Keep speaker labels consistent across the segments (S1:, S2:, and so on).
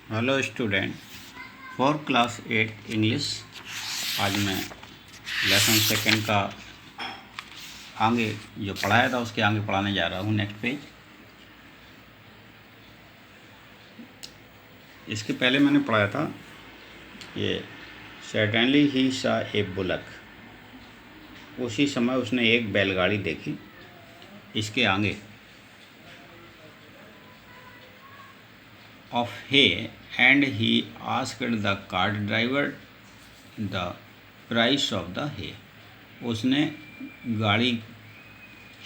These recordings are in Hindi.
S1: Hello student, for class 8 English. आज मैं लेसन सेकंड का आगे जो पढ़ाया था उसके आगे पढ़ाने जा रहा हूँ। Next page. इसके पहले मैंने पढ़ाया था ये सर्टेनली ही सा ए बुलक। उसी समय उसने एक बैलगाड़ी देखी। इसके आगे of hay and he asked the cart driver the price of the hay। उसने गाड़ी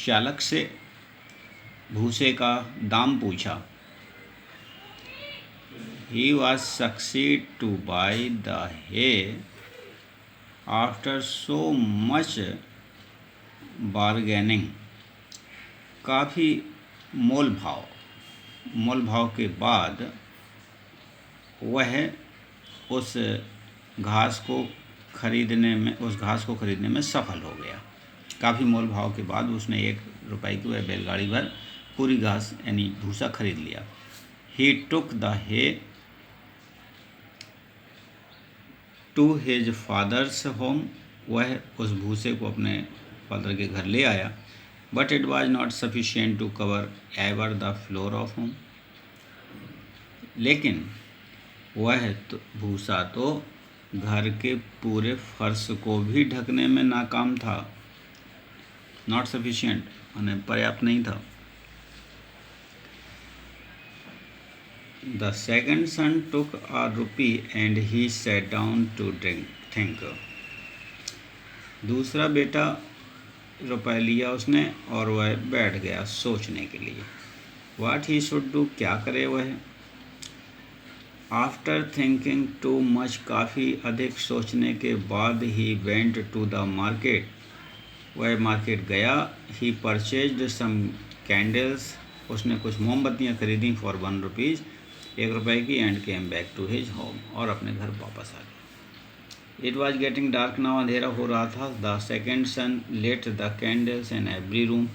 S1: चालक से भूसे का दाम पूछा। He was succeed to buy the hay after so much bargaining। काफ़ी मोल भाव के बाद वह उस घास को खरीदने में सफल हो गया। काफ़ी मोल भाव के बाद उसने 1 रुपये की वह बैलगाड़ी भर पूरी घास यानी भूसा खरीद लिया। He took the hay to his father's home. वह उस भूसे को अपने फादर के घर ले आया। But it was not sufficient to cover ever the floor of home. लेकिन वह भूसा तो घर के पूरे फर्श को भी ढकने में नाकाम था। नॉट सफिशिएंट माने पर्याप्त नहीं था। The second son took a rupee and he sat down to think. दूसरा बेटा रुपया लिया उसने और वह बैठ गया सोचने के लिए। व्हाट ही शुड डू, क्या करे वह। आफ्टर थिंकिंग टू मच, काफ़ी अधिक सोचने के बाद ही वेंट टू द मार्केट। वह मार्केट गया। He purchased some candles. उसने कुछ मोमबत्तियाँ खरीदी फॉर 1 रुपीज़, 1 रुपये की। And came back to his home, और अपने घर वापस आ गया। It was getting dark now, अंधेरा हो रहा था। The second son let the candles in every room.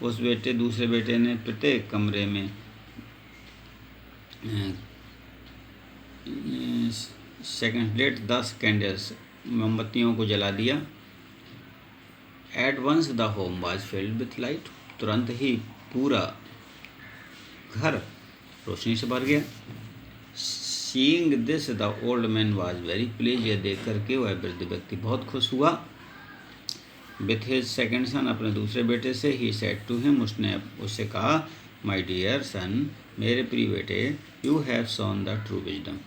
S1: उस दूसरे बेटे ने प्रत्येक कमरे में सेकेंड लेट 10 कैंडल्स, मोमबत्तियों को जला दिया। At once the home was filled with light. तुरंत ही पूरा घर रोशनी से भर गया। Seeing this the old man was very please. यह देख करके वह वृद्ध व्यक्ति बहुत खुश हुआ। विथ हिज सेकेंड सन, अपने दूसरे बेटे से। ही सेड टू हिम, उसने उससे कहा, माई डियर सन, मेरे प्रिय बेटे, you have shown the true wisdom.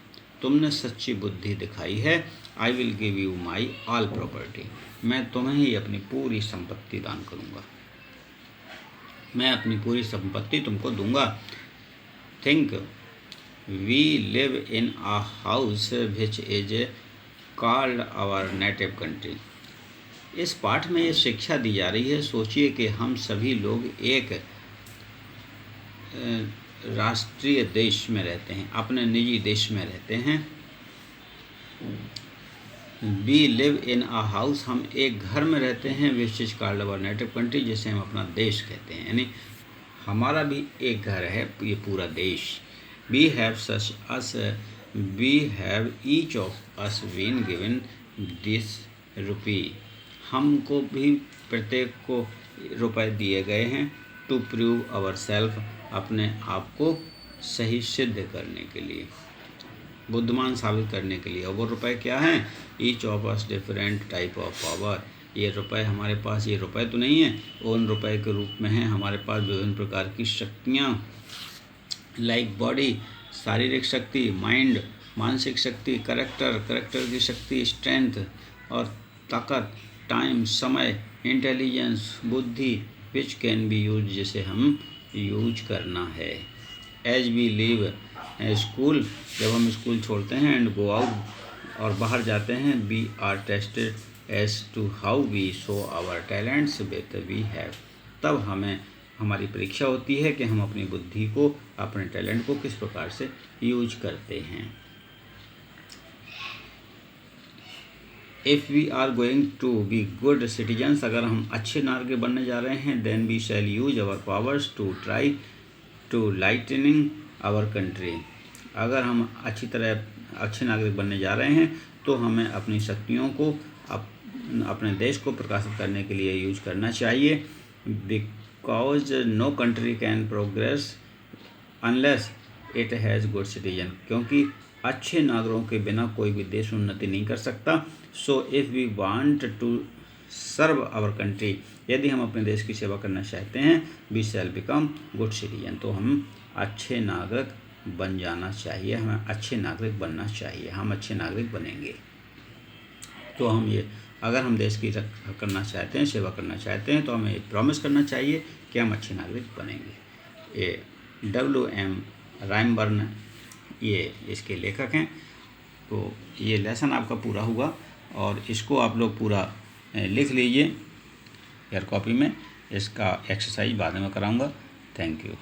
S1: तुमने सच्ची बुद्धि दिखाई है। I will give you my all property. मैं तुम्हें ही अपनी पूरी संपत्ति दान करूँगा। मैं अपनी पूरी संपत्ति तुमको दूंगा। Think, we live in a house which is called our native country. इस पाठ में ये शिक्षा दी जा रही है। सोचिए कि हम सभी लोग एक राष्ट्रीय देश में रहते हैं, अपने निजी देश में रहते हैं। We live in a house, हम एक घर में रहते हैं। Which is called our native country, जिसे हम अपना देश कहते हैं। यानी हमारा भी एक घर है, ये पूरा देश। We have such us, we have each of us been given this rupee. हमको भी प्रत्येक को रुपए दिए गए हैं। टू प्रूव आवर सेल्फ, अपने आप को सही सिद्ध करने के लिए, बुद्धिमान साबित करने के लिए। और वो रुपए क्या हैं? Each of us different type of power. ये रुपए हमारे पास, ये रुपए तो नहीं है, उन रुपए के रूप में हैं हमारे पास विभिन्न प्रकार की शक्तियाँ। लाइक बॉडी, शारीरिक शक्ति। माइंड, मानसिक शक्ति। करेक्टर की शक्ति, स्ट्रेंथ और ताकत। टाइम, समय। इंटेलिजेंस, बुद्धि। विच कैन बी यूज, जिसे हम यूज करना है। एज वी लीव स्कूल, जब हम स्कूल छोड़ते हैं। एंड गो आउट, और बाहर जाते हैं। We are tested as to how we show our talents with we have. तब हमें हमारी परीक्षा होती है कि हम अपनी बुद्धि को, अपने टैलेंट को किस प्रकार से यूज करते हैं। If we are going to be good citizens, अगर हम अच्छे नागरिक बनने जा रहे हैं। Then we shall use our powers to try to lightning our country. अगर हम अच्छे नागरिक बनने जा रहे हैं तो हमें अपनी शक्तियों को अपने देश को प्रकाशित करने के लिए यूज करना चाहिए। Because no country can progress unless it has good citizen, क्योंकि अच्छे नागरिकों के बिना कोई भी देश उन्नति नहीं कर सकता। So if we want to serve our country, यदि हम अपने देश की सेवा करना चाहते हैं, we shall become good citizen, तो हम अच्छे नागरिक बन जाना चाहिए, हमें अच्छे नागरिक बनना चाहिए। हम अच्छे नागरिक बनेंगे तो हम ये, अगर हम देश की रक्षा करना चाहते हैं, सेवा करना चाहते हैं, तो हमें ये प्रॉमिस करना चाहिए कि हम अच्छे नागरिक बनेंगे। ये W.M. राइमबर्न ये इसके लेखक हैं। तो ये लेसन आपका पूरा हुआ और इसको आप लोग पूरा लिख लीजिए एयर कॉपी में। इसका एक्सरसाइज बाद में कराऊंगा। Thank you.